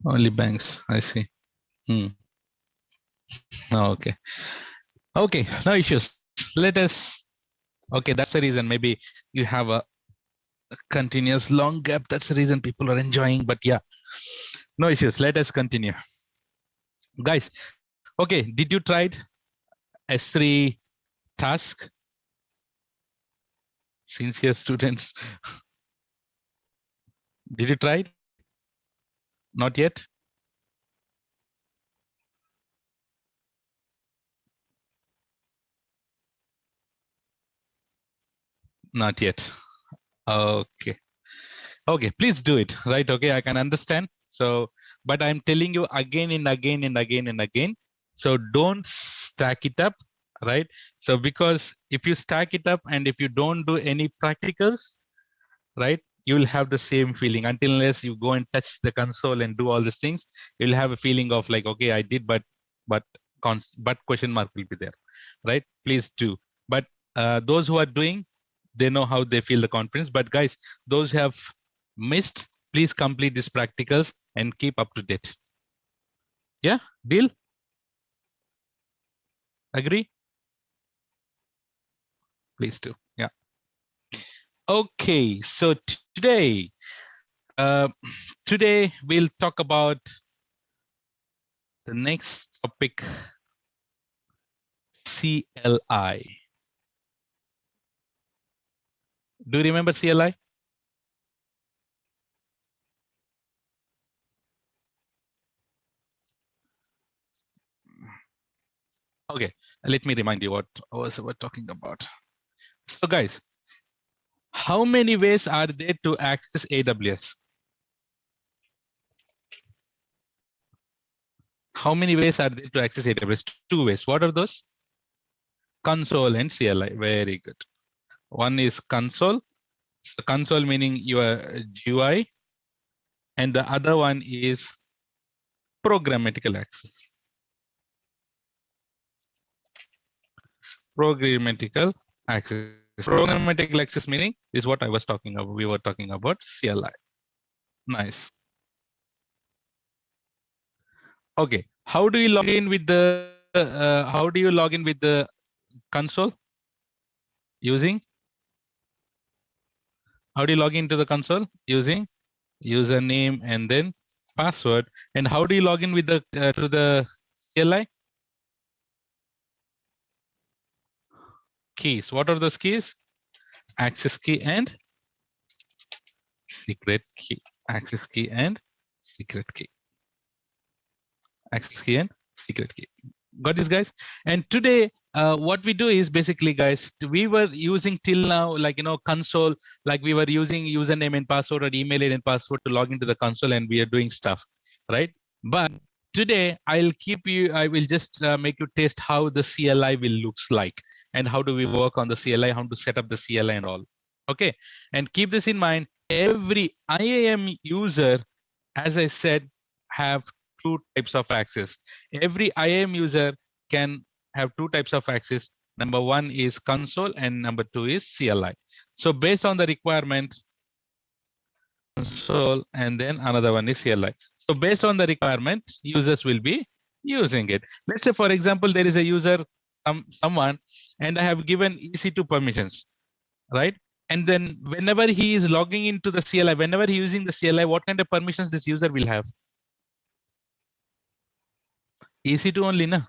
Only banks. I see. Hmm. Oh, okay. Okay. No issues. Let us. Okay, that's the reason. Maybe you have a continuous long gap. That's the reason people are enjoying. But yeah, no issues. Let us continue, guys. Okay. Did you tried S3 task? Sincere students. Did you try it? Not yet. Not yet. Okay. Okay, please do it. Right. Okay, I can understand. So, but I'm telling you again and again and again and again. So don't stack it up. Right. So because if you stack it up and if you don't do any practicals, right, you will have the same feeling until unless you go and touch the console and do all these things. You'll have a feeling of like, okay, I did, but but question mark will be there. Right. Please do. But those who are doing, they know how they feel the confidence. But guys, those who have missed, please complete these practicals and keep up to date. Yeah, deal? Agree? Please do. Yeah. Okay, so today, uh, today we'll talk about the next topic, CLI. Do you remember CLI? Okay, let me remind you what I was talking about. So guys, how many ways are there to access AWS? How many ways are there to access AWS? Two ways. What are those? Console and CLI. Very good. One is console. So console meaning your GUI, and the other one is programmatical access. Programmatical access. Programmatical access meaning is what I was talking about. We were talking about CLI. Nice. Okay. How do you log in with the? How do you log in with the console? Using? How do you log into the console? Using username and then password. And how do you log in with the to the CLI? Keys. What are those keys? Access key and secret key. Access key and secret key. Access key and secret key. Got this, guys? And today, what we do is basically, guys, we were using till now, like, console, like we were using username and password or email and password to log into the console, and we are doing stuff, right? But today, I will just make you test how the CLI will looks like and how do we work on the CLI, how to set up the CLI and all. Okay. And keep this in mind, every IAM user, as I said, have two types of access. Every IAM user can have two types of access. Number one is console and number two is CLI. So based on the requirement, console and then another one is CLI. So based on the requirement, users will be using it. Let's say, for example, there is a user, someone, and I have given EC2 permissions, right? And then whenever he is logging into the CLI, whenever he using the CLI, what kind of permissions this user will have? EC2 only, na?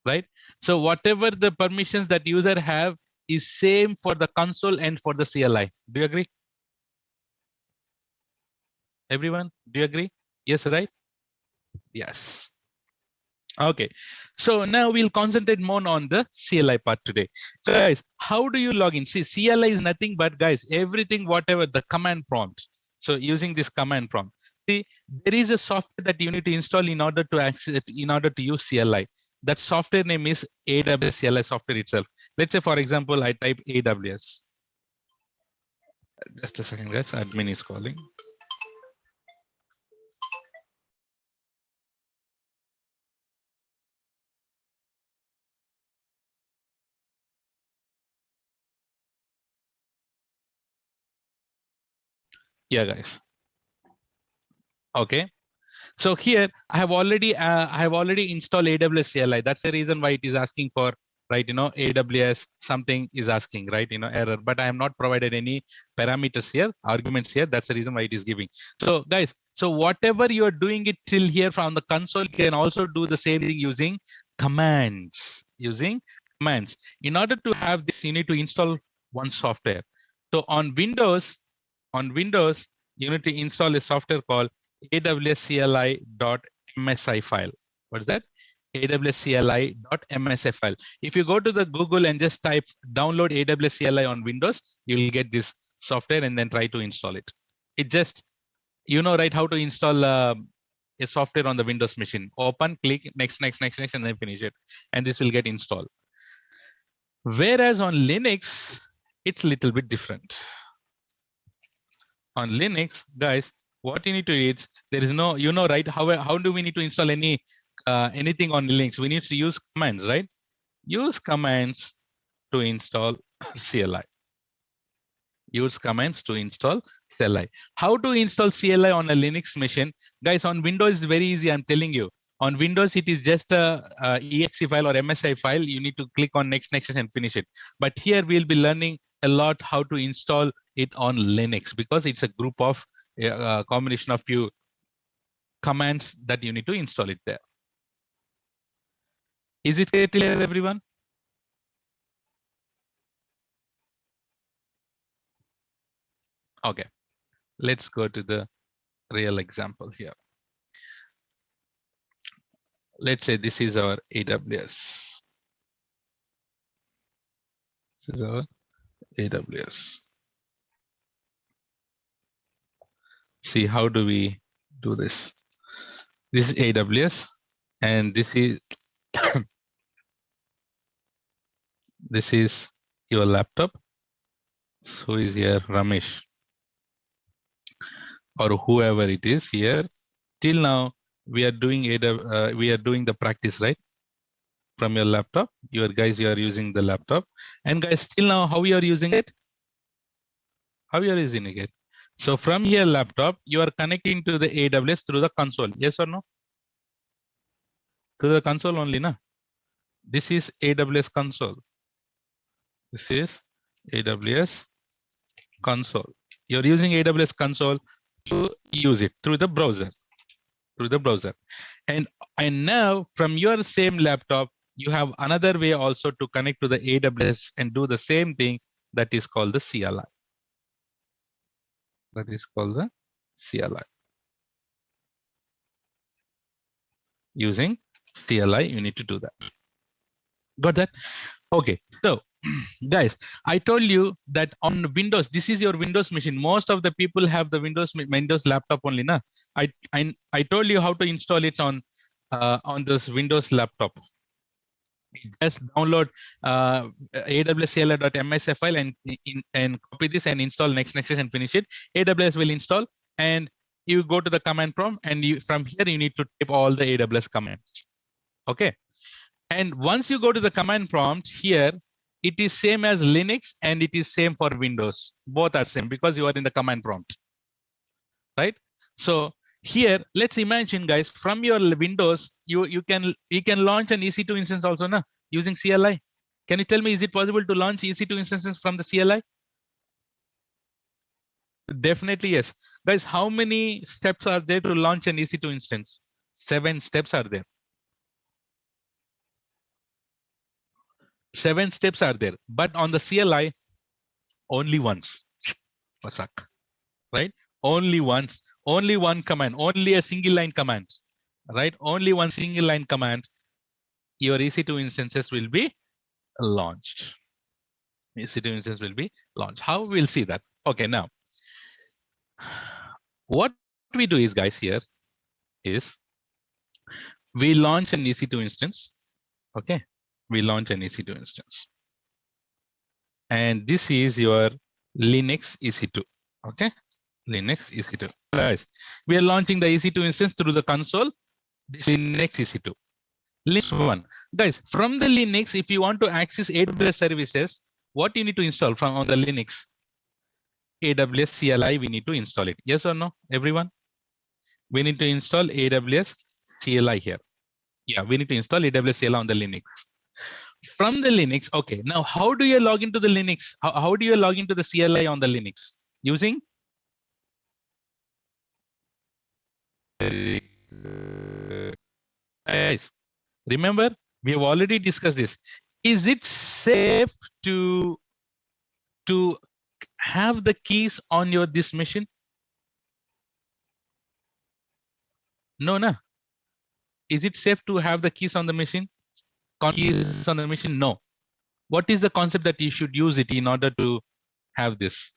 Right? So whatever the permissions that user have is same for the console and for the CLI. Do you agree? Everyone, do you agree? Yes, right? Yes. Okay. So now we'll concentrate more on the CLI part today. So guys, how do you log in? See, CLI is nothing but, guys, everything, whatever the command prompt. So using this command prompt, see, there is a software that you need to install in order to access it, in order to use CLI. That software name is AWS CLI software itself. Let's say, for example, I type AWS. Just a second, guys. Admin is calling. Yeah, guys. Okay. So here I have already installed AWS CLI. That's the reason why it is asking for, right, AWS something is asking, right, error, but I have not provided any parameters here, arguments here. That's the reason why it is giving. So guys, so whatever you are doing it till here from the console, you can also do the same thing using commands. In order to have this, you need to install one software. So on Windows, you need to install a software called awscli.msi file. What is that? awscli.msi file. If you go to the Google and just type download AWS CLI on Windows, you will get this software and then try to install it. It just, right, how to install a software on the Windows machine. Open, click, next, and then finish it. And this will get installed. Whereas on Linux, it's a little bit different. On Linux, guys, what you need to do is, there is no, right, how do we need to install anything on Linux? We need to use commands, right? Use commands to install CLI. Use commands to install CLI. How to install CLI on a Linux machine? Guys, on Windows is very easy, I'm telling you. On Windows, it is just a exe file or MSI file. You need to click on next and finish it. But here we'll be learning a lot how to install it on Linux, because it's a group of combination of few commands that you need to install it there. Is it clear, everyone? Okay, let's go to the real example here. Let's say this is our AWS. This is our AWS. See, how do we do this? This is AWS, and this is this is your laptop. So is here Ramesh, or whoever it is here. Till now, we are doing the practice, right? From your laptop. You are using the laptop, and guys, till now, how you are using it? How you are using it? So from here laptop, you are connecting to the AWS through the console. Yes or no? Through the console only, na? This is AWS console. This is AWS console. You're using AWS console to use it through the browser. And now from your same laptop, you have another way also to connect to the AWS and do the same thing, that is called the CLI. That is called the CLI. Using CLI, you need to do that. Got that? Okay. So, guys, I told you that on Windows, this is your Windows machine. Most of the people have the Windows laptop only, na? I told you how to install it on this Windows laptop. Just download awscli.msi file and copy this and install next and finish it. AWS will install, and you go to the command prompt, and from here you need to type all the AWS commands. Okay, and once you go to the command prompt here, it is same as Linux and it is same for Windows. Both are same because you are in the command prompt, right? So here, let's imagine, guys, from your Windows, you can launch an EC2 instance also, na, using CLI. Can you tell me, is it possible to launch EC2 instances from the CLI? Definitely yes. Guys, how many steps are there to launch an EC2 instance? 7 steps are there. 7 steps are there, but on the CLI, only once. Right? Only once. Only one command. Only a single line command. Right? Only one single line command. Your EC2 instances will be launched. EC2 instance will be launched. How we'll see that? Okay, now what we do is, guys, here is we launch an EC2 instance. Okay, we launch an EC2 instance, and this is your Linux EC2. Okay, Linux EC2. Guys, we are launching the EC2 instance through the console. This is Linux EC2. Linux 1. Guys, from the Linux, if you want to access AWS services, what you need to install from on the Linux? AWS CLI, we need to install it. Yes or no, everyone? we need to install AWS CLI here. Yeah, we need to install AWS CLI on the Linux. From the Linux, okay. Now, how do you log into the Linux? How do you log into the CLI on the Linux? Using? Guys, remember, we have already discussed this. Is it safe to have the keys on your this machine? No, no. Is it safe to have the keys on the machine? Keys on the machine? No. What is the concept that you should use it in order to have this?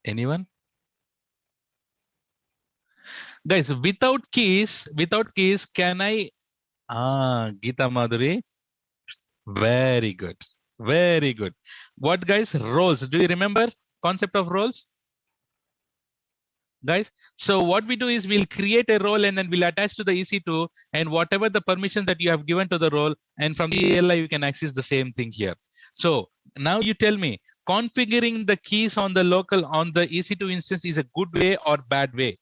Anyone? Guys, without keys, can I? Geeta Madhuri. Very good. Very good. What guys? Roles. Do you remember concept of roles? Guys, so what we do is we'll create a role and then we'll attach to the EC2 and whatever the permissions that you have given to the role, and from the CLI you can access the same thing here. So now you tell me, configuring the keys on the local on the EC2 instance is a good way or bad way?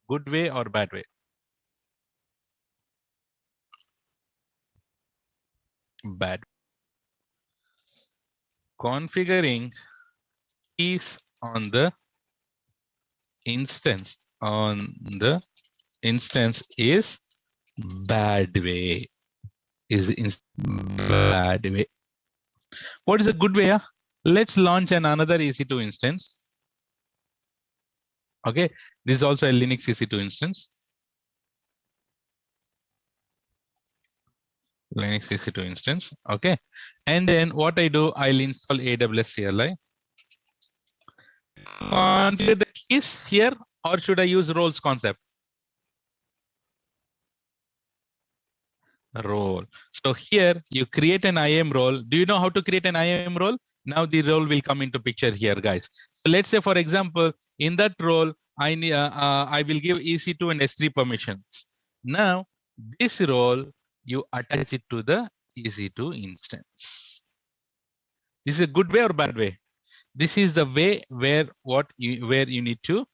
Good way or bad way? Bad. Configuring keys on the instance is bad way. Is bad way. What is a good way? Let's launch another EC2 instance. Okay, this is also a Linux EC2 instance. Linux EC2 instance. Okay, and then what I do, I'll install AWS CLI. Configure the keys here, or should I use roles concept? Role. So here you create an IAM role. Do you know how to create an IAM role? Now the role will come into picture here, guys. So let's say, for example, in that role, I will give EC2 and S3 permissions. Now this role, you attach it to the EC2 instance. This is a good way or bad way? This is the way where you need to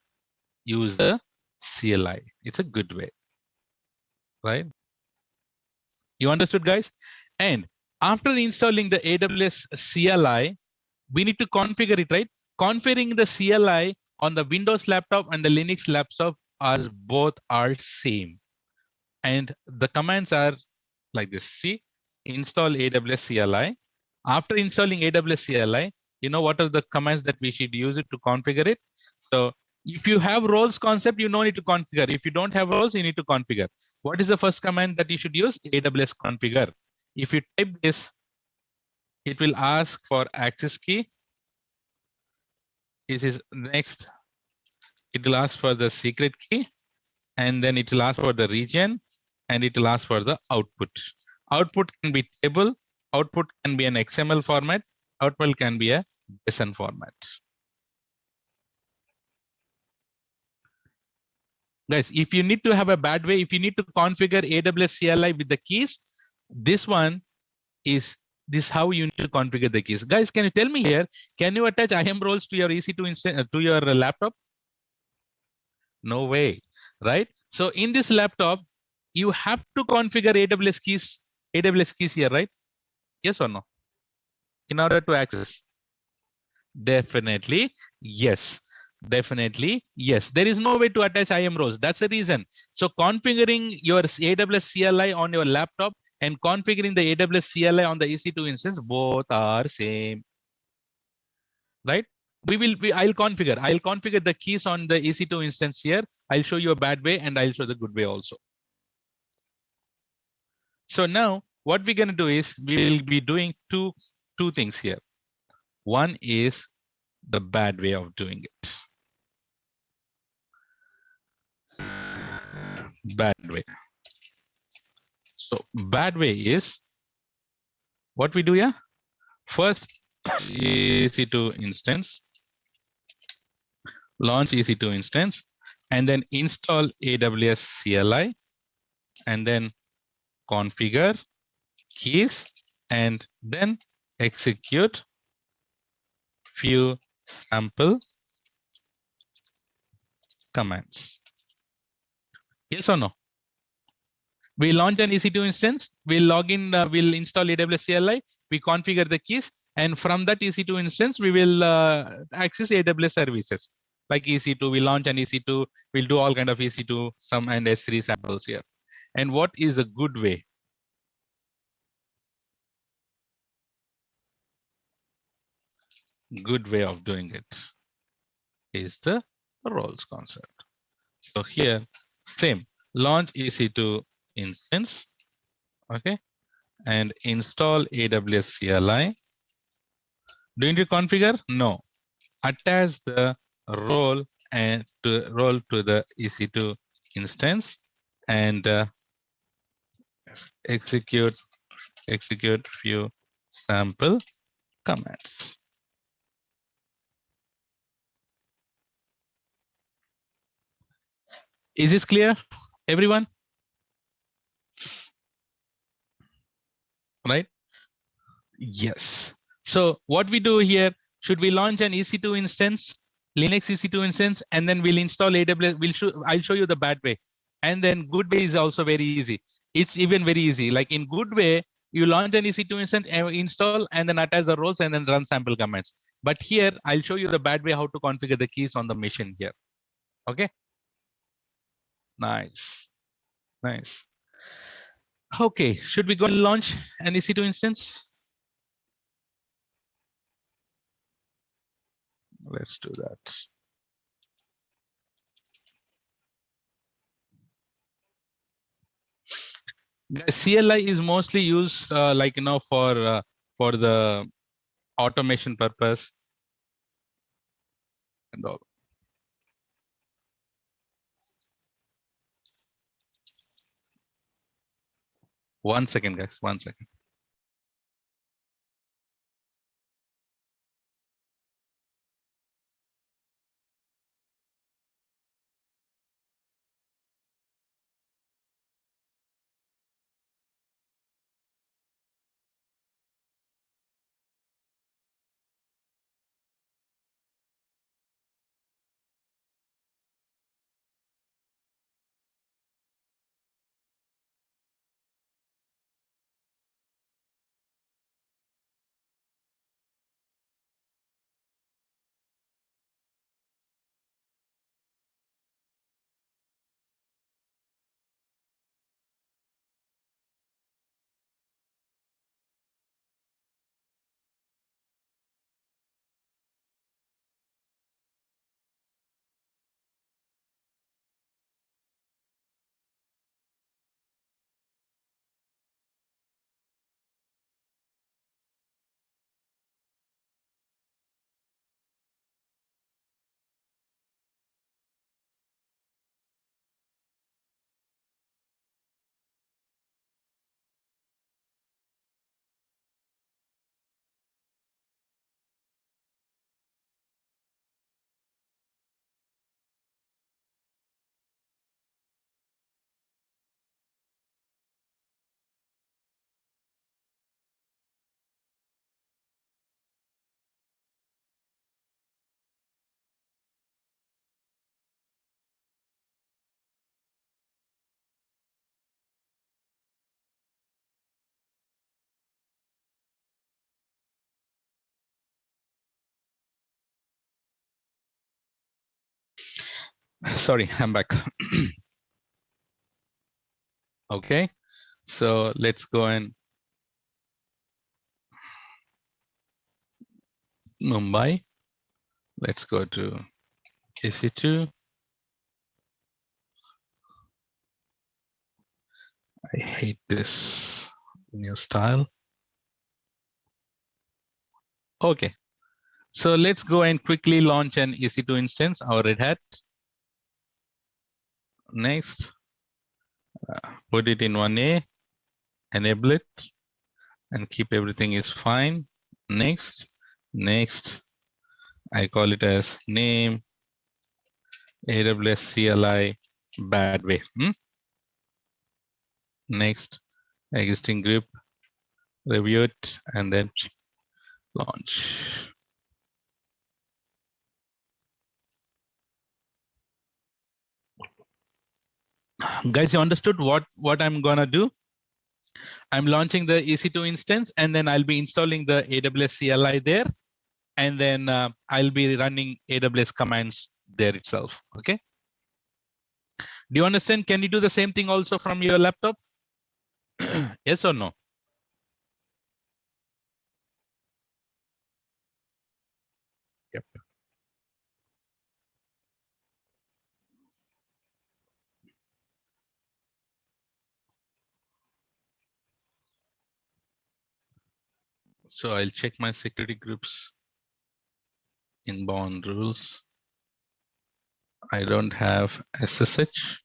use the CLI. It's a good way, right? You understood, guys? And after installing the AWS CLI, we need to configure it, right? Configuring the CLI on the Windows laptop and the Linux laptop both are same. And the commands are like this. See, install AWS CLI. After installing AWS CLI, you know what are the commands that we should use it to configure it? So if you have roles concept, you don't need to configure. If you don't have roles, you need to configure. What is the first command that you should use? AWS configure. If you type this, it will ask for access key. This is next. It will ask for the secret key, and then it will ask for the region, and it will ask for the output. Output can be table. Output can be an XML format. Output can be a JSON format. Guys, if you need to have a bad way, if you need to configure AWS CLI with the keys, this is how you need to configure the keys. Guys, can you tell me here, can you attach IAM roles to your EC2 instance, to your laptop? No way, right? So in this laptop, you have to configure AWS keys here, right? Yes or no? In order to access. Definitely, yes. Definitely, yes. There is no way to attach IAM roles. That's the reason. So configuring your AWS CLI on your laptop and configuring the AWS CLI on the EC2 instance, both are same. Right? I'll configure the keys on the EC2 instance here. I'll show you a bad way and I'll show the good way also. So now what we're going to do is we'll be doing two things here. One is the bad way of doing it. Bad way. So bad way is what we do here. First, EC2 instance, launch EC2 instance, and then install AWS CLI, and then configure keys, and then execute few sample commands. Yes or no? We launch an EC2 instance, we'll log in, we'll install AWS CLI, we configure the keys, and from that EC2 instance, we will access AWS services. Like EC2, we launch an EC2, we'll do all kind of EC2, some and S3 samples here. And what is a good way? Good way of doing it is the roles concept. So here, same, launch EC2 instance, okay, and install AWS CLI. Do you need to configure? No. Attach the role and to the EC2 instance and execute few sample commands. Is this clear, everyone? Right? Yes. So what we do here, should we launch an EC2 instance, Linux EC2 instance, and then we'll install AWS. I'll show you the bad way. And then good way is also very easy. It's even very easy. Like in good way, you launch an EC2 instance, install, and then attach the roles and then run sample commands. But here, I'll show you the bad way how to configure the keys on the machine here. Okay. Nice. Nice. Okay. Should we go and launch an EC2 instance? Let's do that. CLI is mostly used like for the automation purpose and all. One second, guys. 1 second. Sorry, I'm back. Okay, so let's go and Mumbai. Let's go to KC2. I hate this new style. Okay, so let's go and quickly launch an EC2 instance, our Red Hat. Next, put it in 1A, enable it, and keep everything is fine. Next, I call it as name AWS CLI bad way. Next, existing group, review it, and then launch. Guys, you understood what I'm gonna do? I'm launching the EC2 instance, and then I'll be installing the AWS CLI there, and then I'll be running AWS commands there itself. Okay. Do you understand? Can you do the same thing also from your laptop? Yes or no? Yep. So I'll check my security groups inbound rules. I don't have SSH.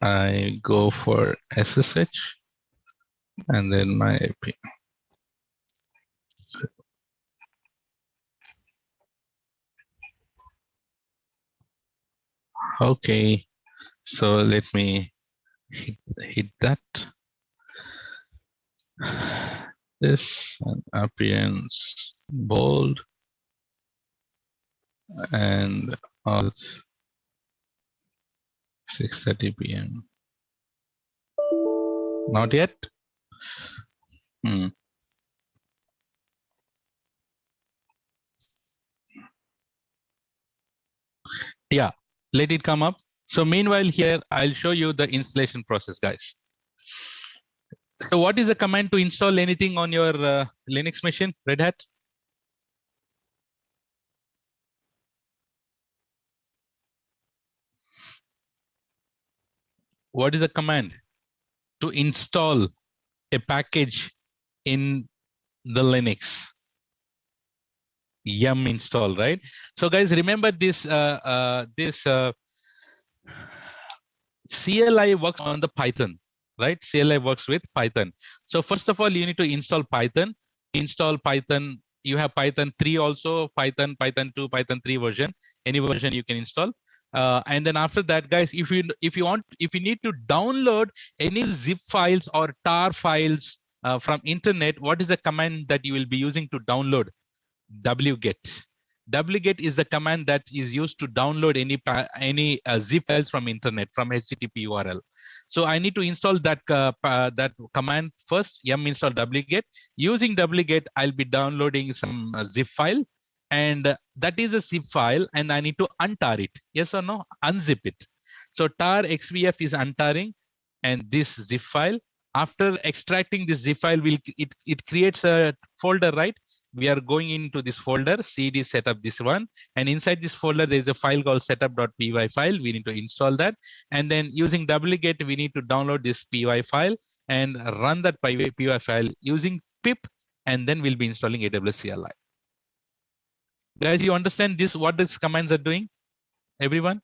I go for SSH and then my IP. Okay, so let me hit that. This and appearance bold and all 6:30 p.m. Not yet. Yeah, let it come up. So meanwhile here, I'll show you the installation process, guys. So what is the command to install anything on your Linux machine, Red Hat? What is the command to install a package in the Linux? Yum install, right? So guys, remember this CLI works on the Python, right? CLI works with Python. So first of all, you need to install Python. Install Python. You have Python 3 also, Python 2, Python 3 version. Any version you can install. And then after that, guys, if you need to download any zip files or tar files from internet, what is the command that you will be using to download? wget. Wget is the command that is used to download any zip files from internet, from HTTP URL. So I need to install that that command first. Yum install wget. Using wget, I'll be downloading some zip file, and that is a zip file, and I need to untar it. Yes or no? Unzip it. So tar xvf is untarring, and this zip file. After extracting this zip file, it creates a folder, right? We are going into this folder, cd setup this one, and inside this folder there is a file called setup.py file. We need to install that, and then using wget we need to download this py file and run that py file using pip, and then we'll be installing AWS CLI. Guys, you understand this? What these commands are doing? Everyone?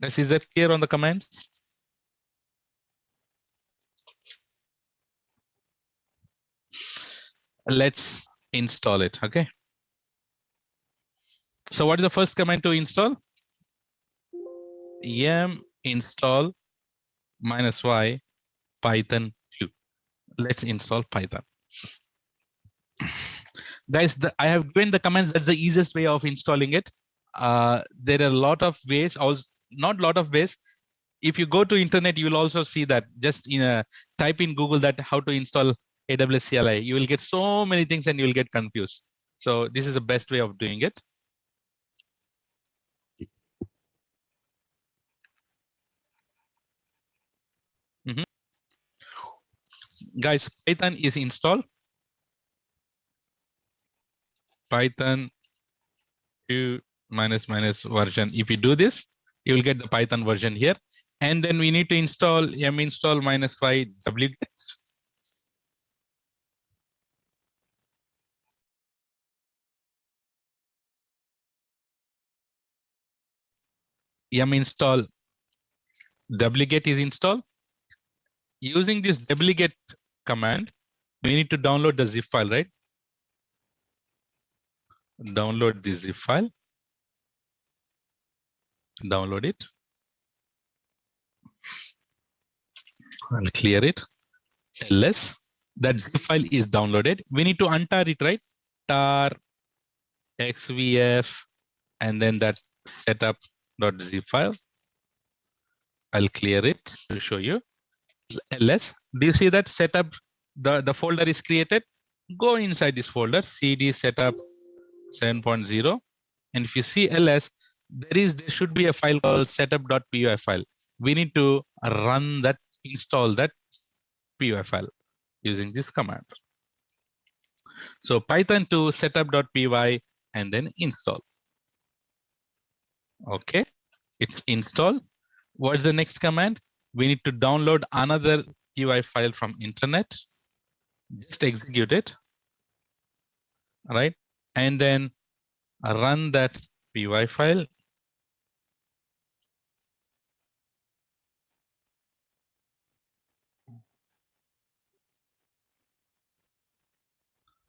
Is that clear on the commands? Let's install it. Okay. So what is the first command to install? Yum install -y Python 2. Let's install Python. Guys, I have given the commands. That's the easiest way of installing it. There are a lot of ways, also not a lot of ways. If you go to internet, you will also see that. Just type in Google that how to install AWS CLI. You will get so many things and you will get confused. So this is the best way of doing it. Guys, Python is installed. Python 2 minus version. If you do this, you will get the Python version here. And then we need to install yum install -y wget. Yum install wget is installed. Using this wget command, we need to download the zip file, right? Download the zip file. Download it. I'll clear it. ls. That zip file is downloaded. We need to untar it, right? Tar xvf, and then that setup.zip file. I'll clear it to show you. ls, do you see that setup, the folder is created? Go inside this folder, cd setup 7.0, and if you see ls, there should be a file called setup.py file. We need to run that, install that py file using this command. So python to setup.py and then install. Okay, it's installed. What's the next command? We need to download another py file from internet. Just execute it, right? And then run that py file.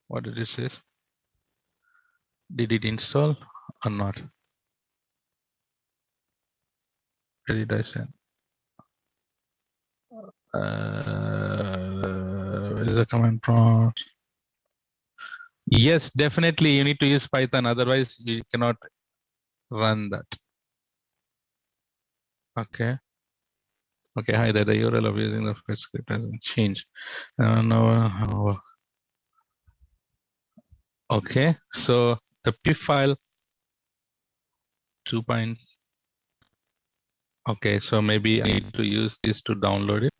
What did it say? Did it install or not? Where did I send? Where is the command prompt? Yes, definitely you need to use Python, otherwise you cannot run that. Okay. Okay, hi there. The URL of using the script hasn't changed. No. Okay, so the p file 2. Okay, so maybe I need to use this to download it.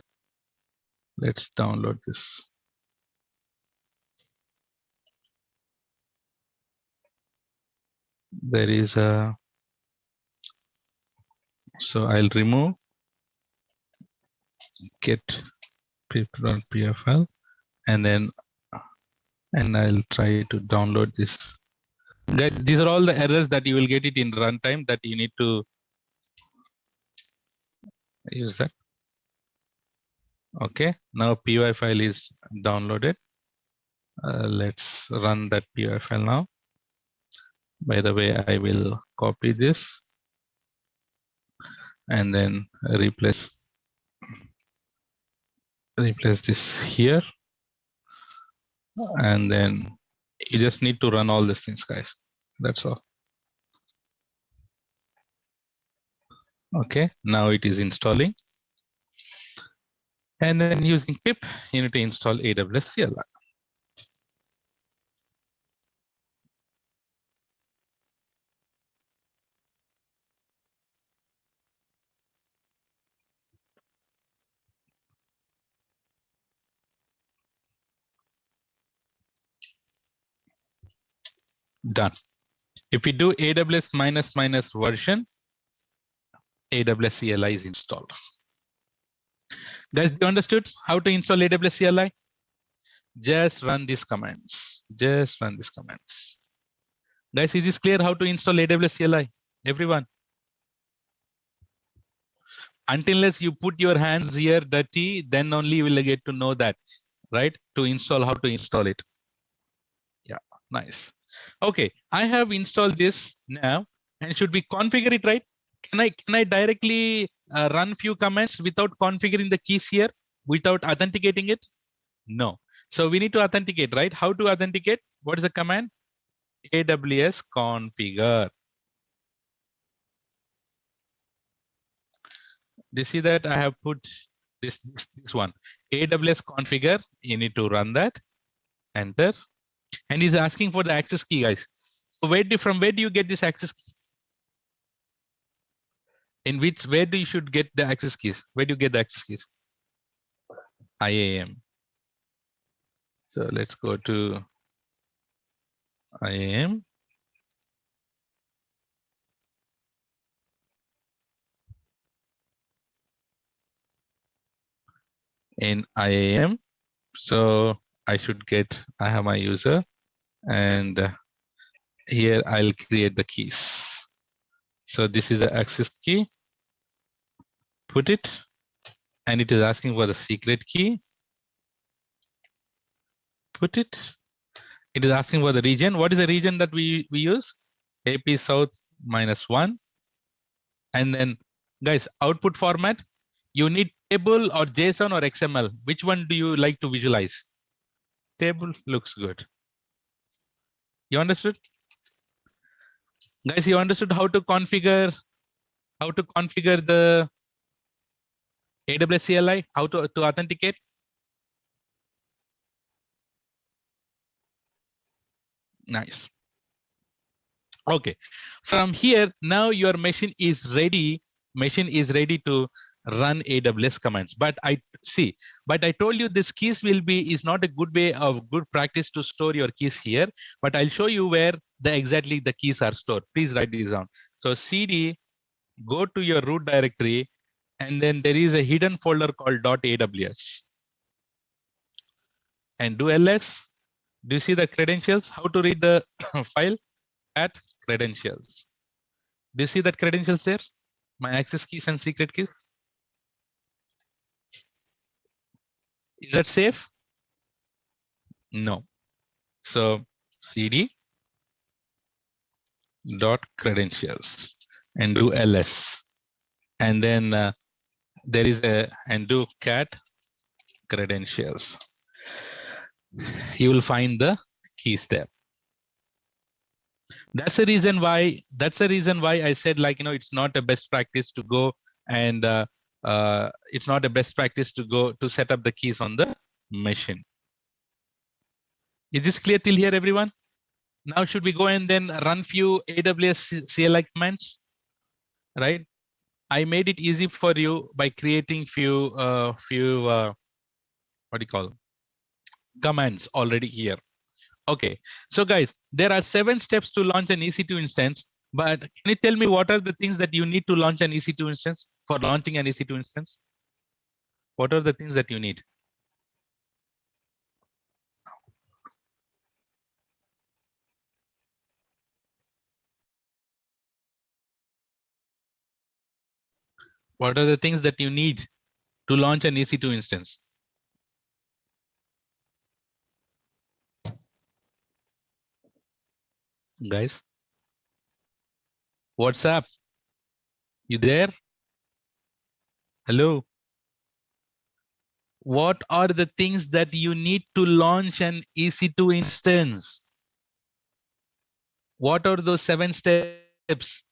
Let's download this. There is a, so I'll remove get pip.py file, and then I'll try to download this. Guys, these are all the errors that you will get it in runtime that you need to use that. Okay, now py file is downloaded. Let's run that py file now. By the way, I will copy this and then replace this here, and then you just need to run all these things, guys. That's all. Okay, now it is installing, and then using pip you need to install AWS CLI. Done. If we do AWS -- version, AWS CLI is installed. Guys, you understood how to install AWS CLI? Just run these commands. Just run these commands. Guys, is this clear how to install AWS CLI? Everyone? Unless you put your hands here dirty, then only you will get to know that, right? To install, how to install it. Yeah, nice. Okay, I have installed this now, and should we configure it, right? Can I directly run few commands without configuring the keys here, without authenticating it? No. So we need to authenticate, right? How to authenticate? What is the command? AWS configure. Do you see that I have put this one? AWS configure. You need to run that. Enter. And he's asking for the access key, guys. So from where do you get this access key? Where do you should get the access keys? Where do you get the access keys? IAM. So let's go to IAM. In IAM, so I have my user, and here I'll create the keys. So this is the access key. Put it, and it is asking for the secret key. Put it. It is asking for the region. What is the region that we use? AP South -1. And then, guys, output format. You need table or JSON or XML. Which one do you like to visualize? Table looks good. You understood? Guys, you understood how to configure the AWS CLI, how to authenticate? Nice. Okay. From here, now your machine is ready. Machine is ready to run AWS commands. But I told you this keys is not a good way of good practice to store your keys here. But I'll show you where exactly the keys are stored. Please write these down. So CD, go to your root directory, and then there is a hidden folder called .aws. And do ls. Do you see the credentials? How to read the file? At credentials. Do you see that credentials there? My access keys and secret keys. Is that safe? No. So cd dot credentials and do ls, and then there is and do cat credentials. You will find the keys there. That's the reason why I said, like, it's not a best practice to go and it's not a best practice to go to set up the keys on the machine. Is this clear till here, everyone? Now should we go and then run few AWS CLI commands, right? I made it easy for you by creating few what do you call commands already here. Okay, so guys, there are 7 steps to launch an EC2 instance, but can you tell me what are the things that you need to launch an EC2 instance? For launching an EC2 instance, what are the things that you need? What are the things that you need to launch an EC2 instance? Guys, what's up? You there? Hello? What are the things that you need to launch an EC2 instance? What are those 7 steps?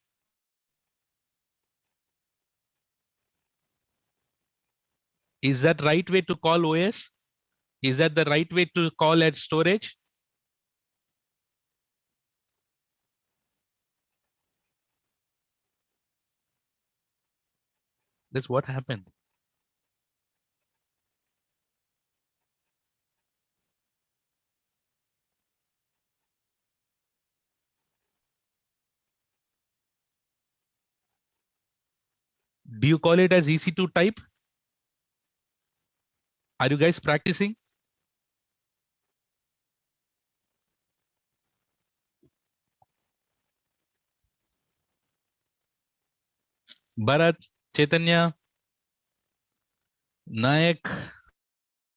Is that right way to call OS? Is that the right way to call at storage? That's what happened. Do you call it as EC2 type? Are you guys practicing? Bharat, Chaitanya, Nayak,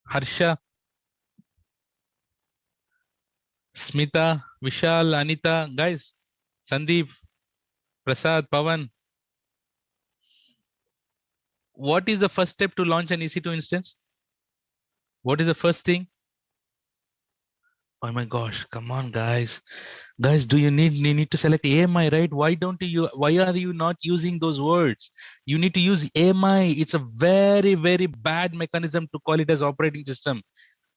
Harsha, Smita, Vishal, Anita, guys, Sandeep, Prasad, Pavan. What is the first step to launch an EC2 instance? What is the first thing? Oh my gosh, come on, guys. Guys, you need to select AMI, right? Why are you not using those words? You need to use AMI. It's a very, very bad mechanism to call it as operating system,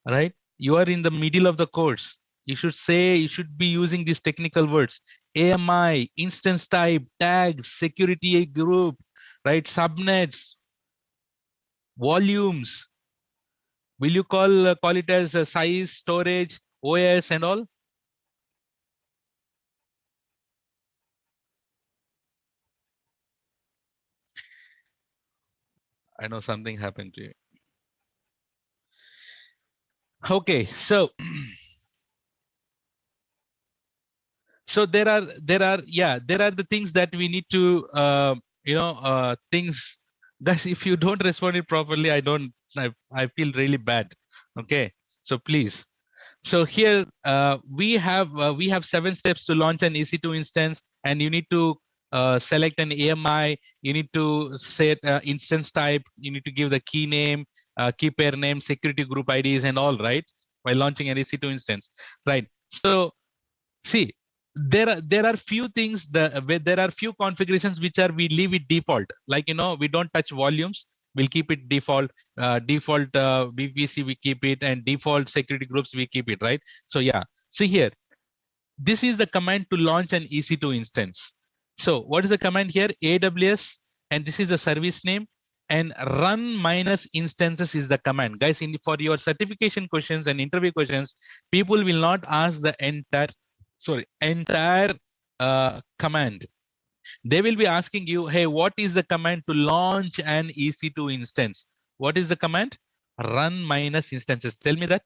right? You are in the middle of the course. You should be using these technical words: AMI, instance type, tags, security group, right? Subnets, volumes. Will you call it as size, storage, OS, and all? I know something happened to you. Okay, so there are the things that we need to things. Guys, if you don't respond it properly, I feel really bad. Okay, so please. So here we have 7 steps to launch an EC2 instance, and you need to select an AMI. You need to set instance type. You need to give the key name, key pair name, security group IDs, and all, right, while launching an EC2 instance, right? So see, there are few things there are few configurations which are we leave it default, like we don't touch volumes, we'll keep it default. Default VPC we keep it, and default security groups we keep it, right? So yeah, see here, this is the command to launch an EC2 instance. So what is the command here? AWS, and this is the service name, and run minus instances is the command. Guys, for your certification questions and interview questions, people will not ask the entire command. They will be asking you, hey, what is the command to launch an EC2 instance? What is the command? Run minus instances. Tell me that.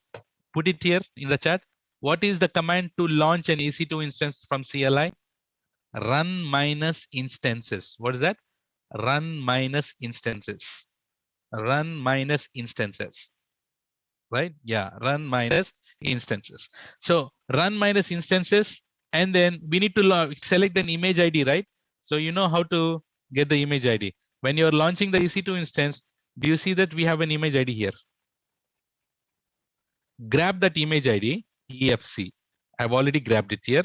Put it here in the chat. What is the command to launch an EC2 instance from CLI? Run minus instances. What is that? Run minus instances. Run minus instances. Right? Yeah, run minus instances. So run minus instances, and then we need to select an image ID, right? So you know how to get the image ID. When you're launching the EC2 instance, do you see that we have an image ID here? Grab that image ID, EFC. I've already grabbed it here.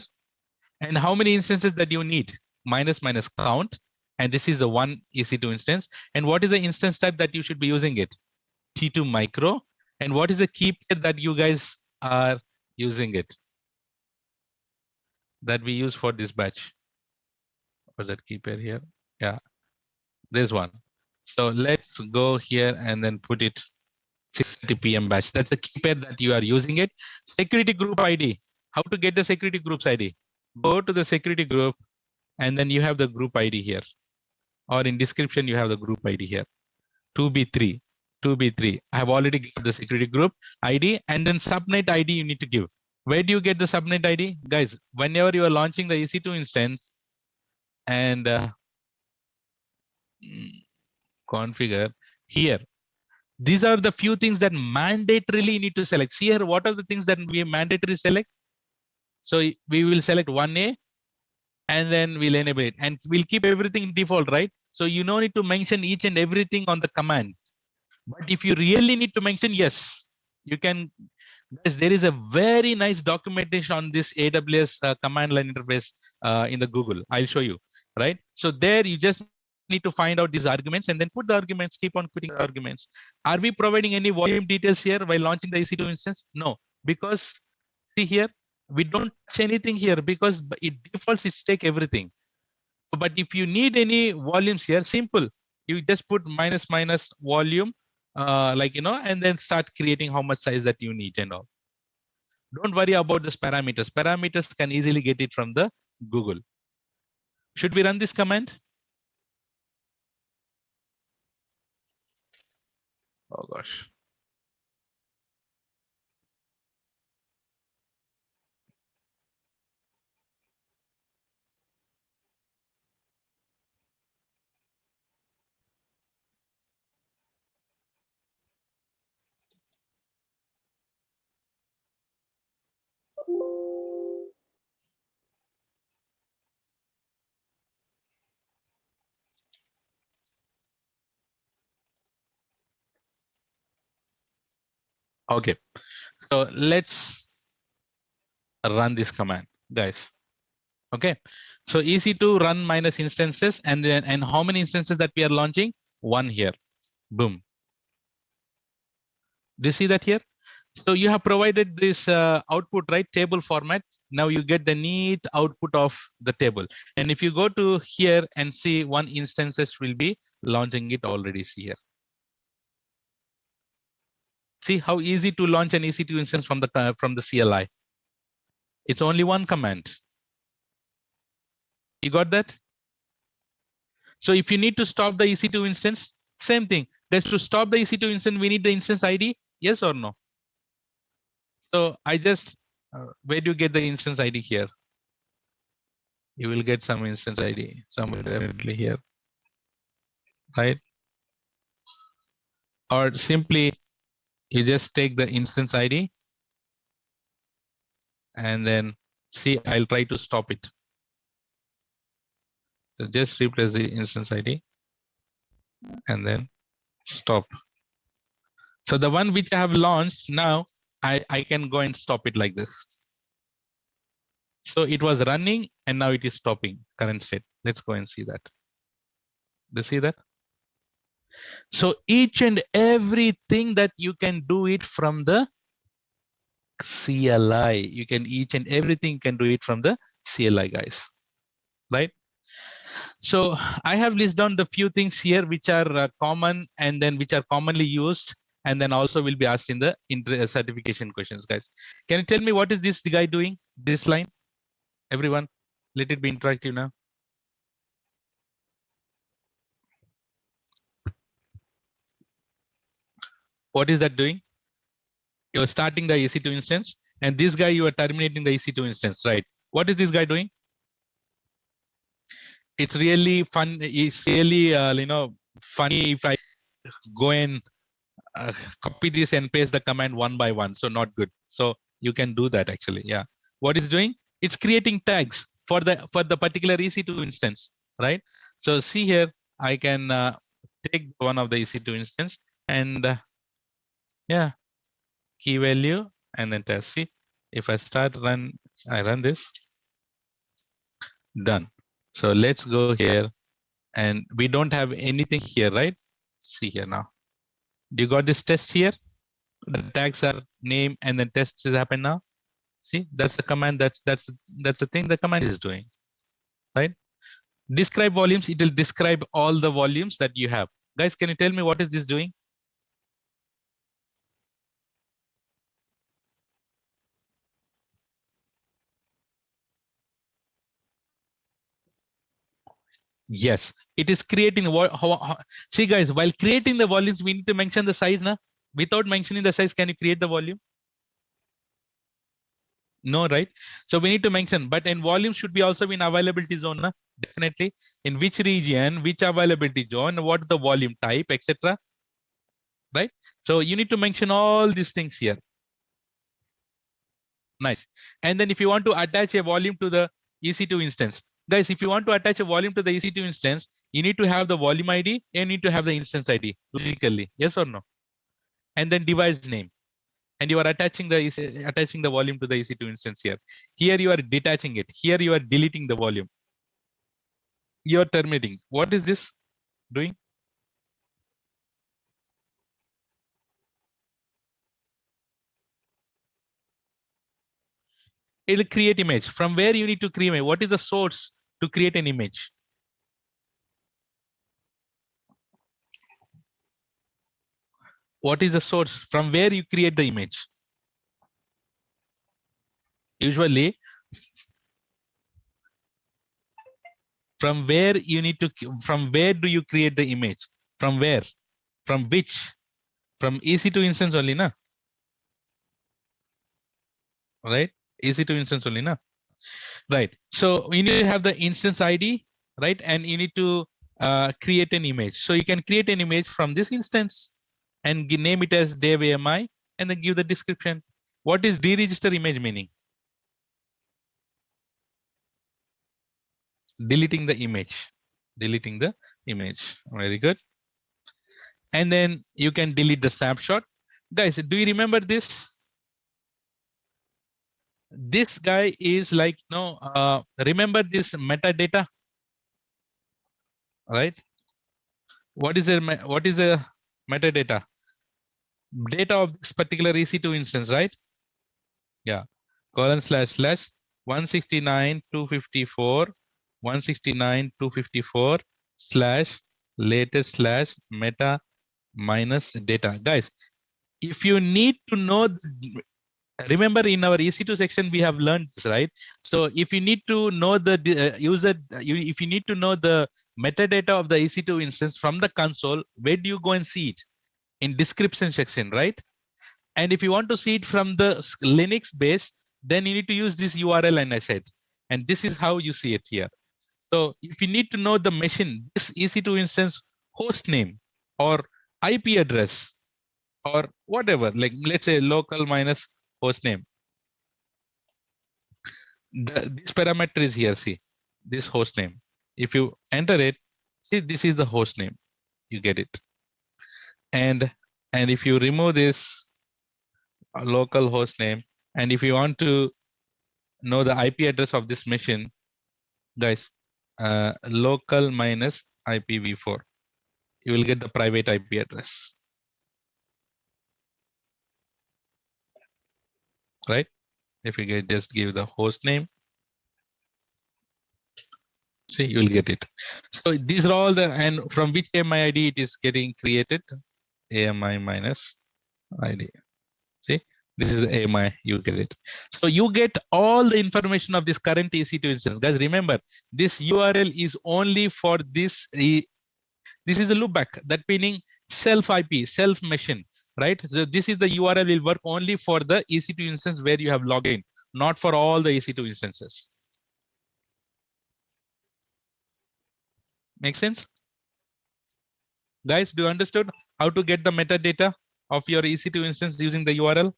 And how many instances that you need? Minus minus count. And this is the one EC2 instance. And what is the instance type that you should be using it? T2 micro. And what is the key pair that you guys are using it? That we use for this batch. Or that key pair here? Yeah, there's one. So let's go here and then put it 6:30 PM batch. That's the key pair that you are using it. Security group ID. How to get the security groups ID? Go to the security group, and then you have the group ID here. Or in description, you have the group ID here. 2B3. 2B3. I have already got the security group ID, and then subnet ID you need to give. Where do you get the subnet ID? Guys, whenever you are launching the EC2 instance and configure here, these are the few things that mandatorily need to select. See here, what are the things that we mandatory select? So we will select 1A, and then we'll enable it, and we'll keep everything default, right? So you don't need to mention each and everything on the command. But if you really need to mention, yes, you can. Yes, there is a very nice documentation on this AWS command line interface in the Google. I'll show you, right? So there you just need to find out these arguments and then put the arguments, keep on putting the arguments. Are we providing any volume details here while launching the EC2 instance? No, because see here, we don't touch anything here because it defaults, it's take everything. But if you need any volumes here, simple, you just put minus minus volume, and then start creating how much size that you need and all. Don't worry about this parameters. Parameters can easily get it from the Google. Should we run this command? Oh gosh. Okay, so let's run this command, guys. Okay, so EC2 run minus instances, and how many instances that we are launching? One here. Boom. Do you see that here? So you have provided this output, right? Table format. Now you get the neat output of the table. And if you go to here and see, one instances will be launching it already. See here. See how easy to launch an EC2 instance from the CLI. It's only one command. You got that? So if you need to stop the EC2 instance, same thing. There's to stop the EC2 instance, we need the instance ID, yes or no? So I just, where do you get the instance ID here? You will get some instance ID somewhere definitely here, right? Or simply you just take the instance ID and then see, I'll try to stop it. So just replace the instance ID and then stop. So the one which I have launched now, I can go and stop it like this. So it was running and now it is stopping current state. Let's go and see that. Do you see that? So each and everything that you can do it from the CLI. You can each and everything can do it from the CLI, guys. Right? So I have listed down the few things here which are common and then which are commonly used and then also will be asked in the certification questions, guys. Can you tell me what is this guy doing? This line, everyone, let it be interactive now. What is that doing? You're starting the EC2 instance and this guy you are terminating the EC2 instance, right? What is this guy doing? It's really fun. It's really, funny if I go and copy this and paste the command one by one. So not good. So you can do that actually. Yeah. What it's doing? It's creating tags for the particular EC2 instance, right? So see here, I can take one of the EC2 instance and yeah, key value and then test. See, if I I run this, done. So let's go here and we don't have anything here, right? See here now. Do you got this test here? The tags are name and then test is happen now. See, that's the command. That's the thing the command is doing, right? Describe volumes. It will describe all the volumes that you have. Guys, can you tell me what is this doing? Yes, it is creating see guys, while creating the volumes, we need to mention the size now. Without mentioning the size, can you create the volume? No, right? So we need to mention, but in volume should be also in availability zone, na? Definitely. In which region, which availability zone, what the volume type, etc. Right? So you need to mention all these things here. Nice. And then if you want to attach a volume to the EC2 instance, guys, if you want to attach a volume to the EC2 instance, you need to have the volume ID and you need to have the instance ID logically. Yes or no? And then device name. And you are attaching the volume to the EC2 instance here. Here you are detaching it. Here you are deleting the volume. You are terminating. What is this doing? It will create image. From where you need to create? What is the source to create an image? What is the source from where you create the image? Usually, from where you need to, from where do you create the image? From where? From which? From EC2 instance only, na? Right? EC2 instance only, na? Right. So you need to have the instance ID, right? And you need to create an image. So you can create an image from this instance and name it as dev AMI and then give the description. What is deregister image meaning? Deleting the image. Deleting the image. Very good. And then you can delete the snapshot. Guys, do you remember this? This guy is like, no, remember this metadata, right? What is the metadata? Data of this particular EC2 instance, right? Yeah, :/ 169.254 169.254 / latest / meta minus data. Guys, if you need to know, remember in our EC2 section we have learned this, right? So if you need to know the if you need to know the metadata of the EC2 instance from the console, where do you go and see it? In description section, right? And if you want to see it from the Linux base, then you need to use this URL and I said, and this is how you see it here. So if you need to know the machine, this EC2 instance host name or IP address or whatever, like let's say local minus host name. This parameter is here, see, this host name. If you enter it, see, this is the host name, you get it. And if you remove this local host name, and if you want to know the IP address of this machine, guys, local minus IPv4, you will get the private IP address, right? If you get, just give the host name, see, you will get it. So these are all the, and from which AMI ID it is getting created, AMI minus ID. See, this is the AMI, you get it. So you get all the information of this current EC2 instance. Guys, remember, this URL is only for this. This is a loopback, that meaning self IP, self machine, right? So this is the URL will work only for the EC2 instance where you have logged in, not for all the EC2 instances. Make sense? Guys, do you understood how to get the metadata of your EC2 instance using the URL?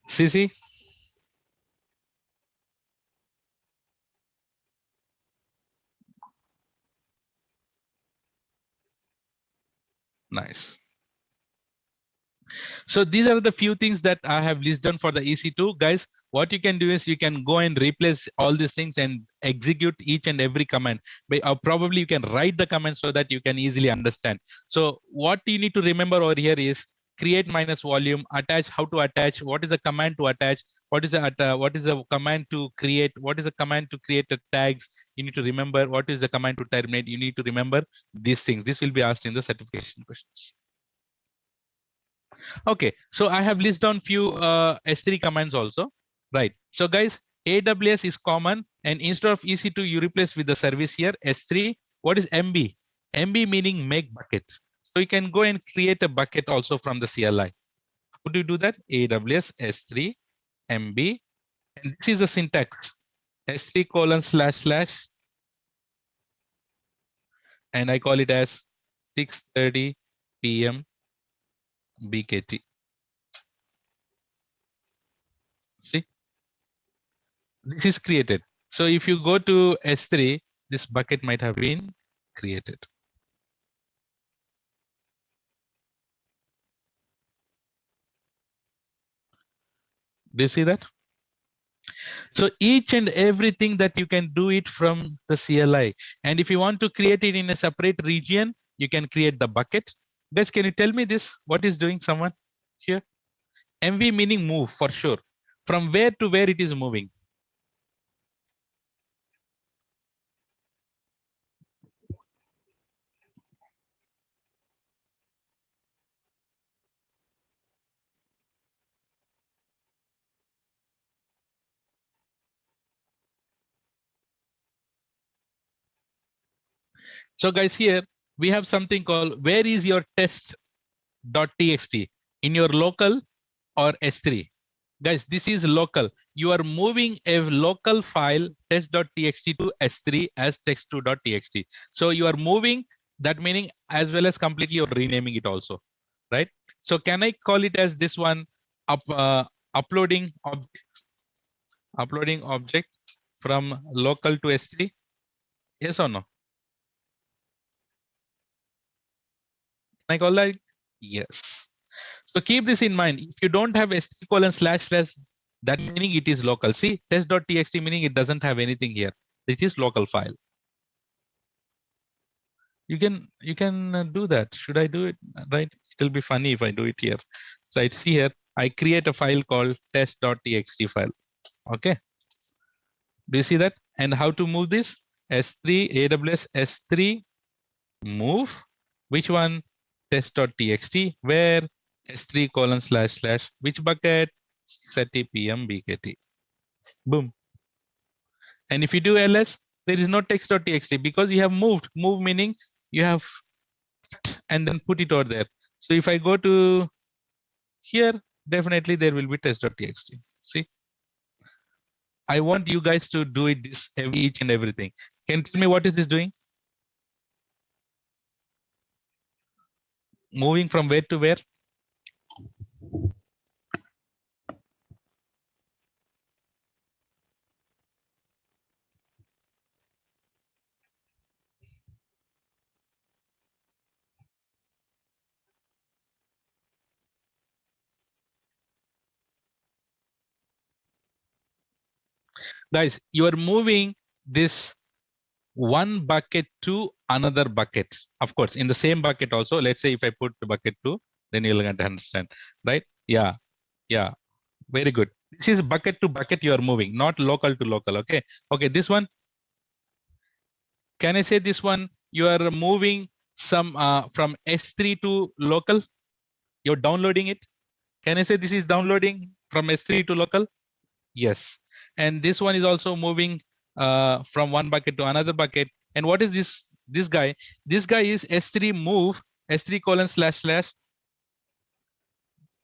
CC? Nice. So these are the few things that I have listed down for the EC2. Guys, what you can do is you can go and replace all these things and execute each and every command. Probably you can write the command so that you can easily understand. So what you need to remember over here is create minus volume, attach, how to attach, what is a command to attach, what is a command to create, what is a command to create the tags, you need to remember, what is the command to terminate, you need to remember these things. This will be asked in the certification questions. Okay, so I have listed down few S3 commands also, right? So guys, AWS is common, and instead of EC2, you replace with the service here, S3. What is MB? MB meaning make bucket. So you can go and create a bucket also from the CLI. How do you do that? AWS S3 MB, and this is the syntax, S3 colon slash slash, and I call it as 6:30 p.m. BKT. See? This is created. So if you go to S3, this bucket might have been created. Do you see that? So each and everything that you can do it from the CLI. And if you want to create it in a separate region, you can create the bucket. Guys, can you tell me this? What is doing someone here? MV meaning move for sure. From where to where it is moving. So guys, here we have something called where is your test.txt in your local or S3. Guys, this is local. You are moving a local file test.txt to S3 as text2.txt. So you are moving that, meaning as well as completely you're renaming it also, right? So can I call it as this one uploading object from local to S3? Yes or no? Can I call that? Yes. So keep this in mind. If you don't have S3 colon slash slash, that meaning it is local. See, test.txt meaning it doesn't have anything here. It is local file. You can do that. Should I do it? Right? It'll be funny if I do it here. So I see here, I create a file called test.txt file. Okay. Do you see that? And how to move this? S3, AWS S3 move. Which one? Test.txt. Where? S3 colon slash slash. Which bucket? SETI PM BKT. Boom. And if you do ls, there is no text.txt because you have moved. Move meaning you have and then put it over there. So if I go to here, definitely there will be test.txt. See, I want you guys to do it this each and everything. Can you tell me what is this doing? Moving from where to where? Guys, you are moving this one bucket to another bucket. Of course, in the same bucket also. Let's say if I put bucket 2, then you'll get to understand, right? Yeah, yeah, very good. This is bucket to bucket you are moving, not local to local. Okay, okay. This one, can I say this one? You are moving some from S3 to local. You're downloading it. Can I say this is downloading from S3 to local? Yes. And this one is also moving from one bucket to another bucket. And what is this? This guy. This guy is S3 move S3 colon //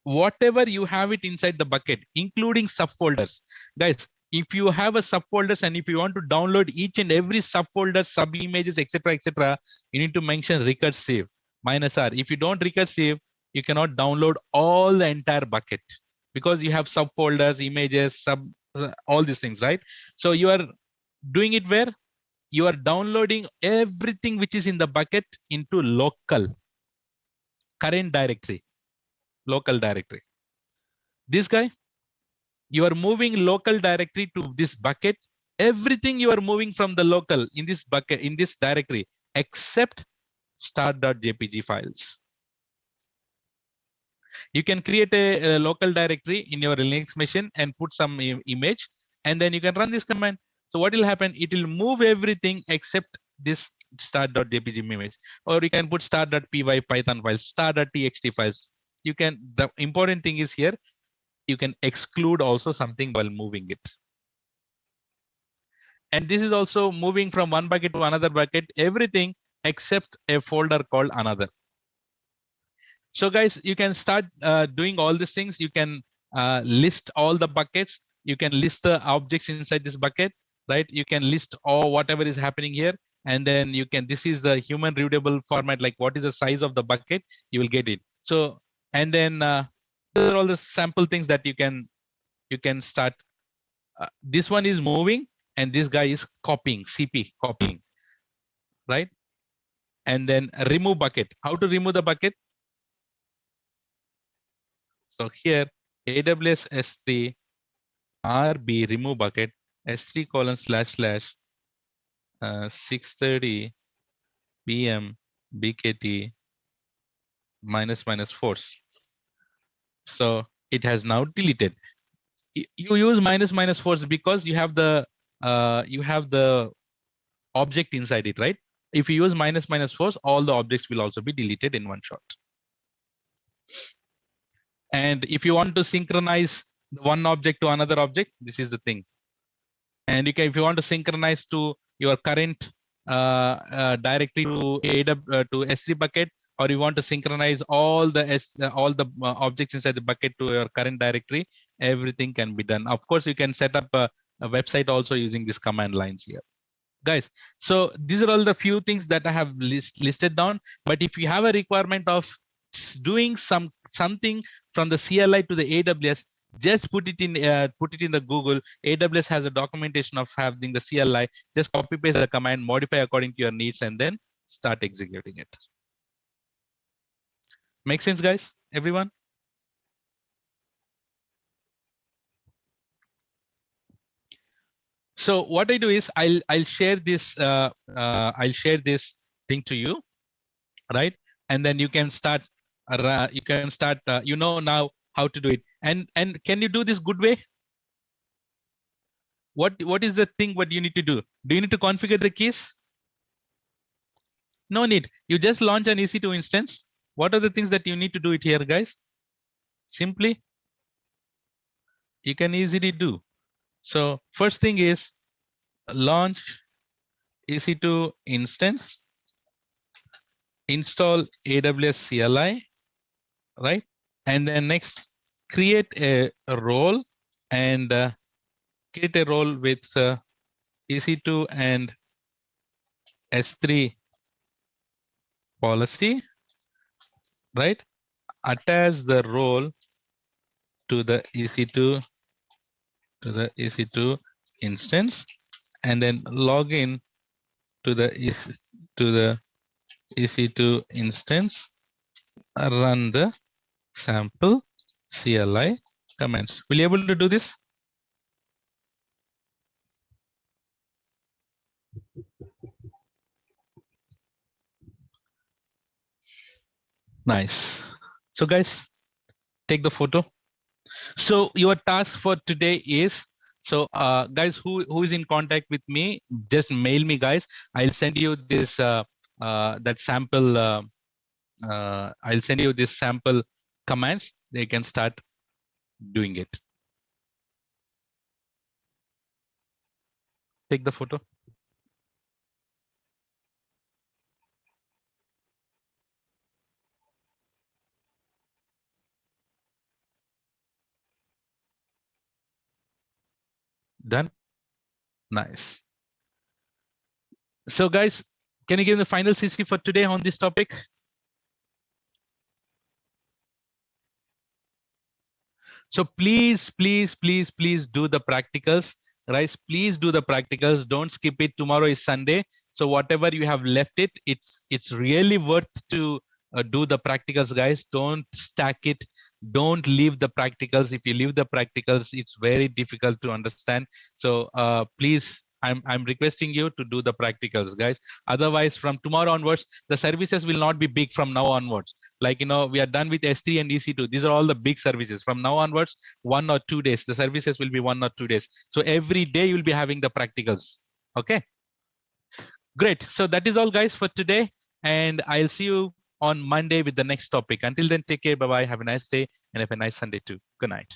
whatever you have it inside the bucket, including subfolders. Guys, if you have a subfolders and if you want to download each and every subfolder, sub images, etc., you need to mention recursive -r. If you don't recursive, you cannot download all the entire bucket because you have subfolders, images, all these things, right? So you are doing it where you are downloading everything which is in the bucket into local current directory, local directory. This guy, you are moving local directory to this bucket. Everything you are moving from the local in this bucket, in this directory, except start.jpg files. You can create a local directory in your Linux machine and put some image, and then you can run this command. So what will happen? It will move everything except this start.jpg image, or you can put start.py Python files, start.txt files. You can. The important thing is here, you can exclude also something while moving it. And this is also moving from one bucket to another bucket, everything except a folder called another. So guys, you can start doing all these things. You can list all the buckets. You can list the objects inside this bucket, right? You can list all whatever is happening here. And then you can, this is the human readable format, like what is the size of the bucket, you will get it. So, and then these are all the sample things that you can start. This one is moving and this guy is copying, CP copying, right? And then remove bucket. How to remove the bucket? So here, AWS S3 RB remove bucket S3 colon / 6:30 PM BKT -force. So it has now deleted. You use -force because you have the object inside it, right? If you use -force, all the objects will also be deleted in one shot. And if you want to synchronize one object to another object, this is the thing. And you can, if you want to synchronize to your current directly to to S3 bucket, or you want to synchronize all the objects inside the bucket to your current directory, everything can be done. Of course, you can set up a website also using these command lines here. Guys, so these are all the few things that I have listed down. But if you have a requirement of doing something from the CLI to the AWS, just put it in the Google. AWS has a documentation of having the CLI. Just copy paste the command, modify according to your needs, and then start executing it. Make sense, guys? Everyone? So what I do is I'll share this thing to you, right? And then you can start. You know now how to do it. And can you do this good way? What is the thing what you need to do? Do you need to configure the keys? No need. You just launch an EC2 instance. What are the things that you need to do it here, guys? Simply, you can easily do. So first thing is launch EC2 instance, install AWS CLI, right? And then next, create a role and create a role with EC2 and S3 policy, right? Attach the role to the EC2 instance, and then log in to the EC2 instance. Run the sample CLI commands. Will you able to do this? Nice. So guys, take the photo. So your task for today is, so guys who is in contact with me, just mail me guys. I'll send you this that sample. I'll send you this sample commands. They can start doing it. Take the photo. Done. Nice. So guys, can you give the final CC for today on this topic? So please, please, please, please do the practicals, guys. Please do the practicals. Don't skip it. Tomorrow is Sunday, so whatever you have left it, it's really worth to do the practicals, guys. Don't stack it. Don't leave the practicals. If you leave the practicals, it's very difficult to understand. So please, I'm requesting you to do the practicals, guys. Otherwise, from tomorrow onwards, the services will not be big from now onwards. Like, we are done with S3 and EC2. These are all the big services. From now onwards, 1 or 2 days, the services will be 1 or 2 days. So every day you'll be having the practicals. Okay, great. So that is all, guys, for today. And I'll see you on Monday with the next topic. Until then, take care. Bye-bye. Have a nice day and have a nice Sunday too. Good night.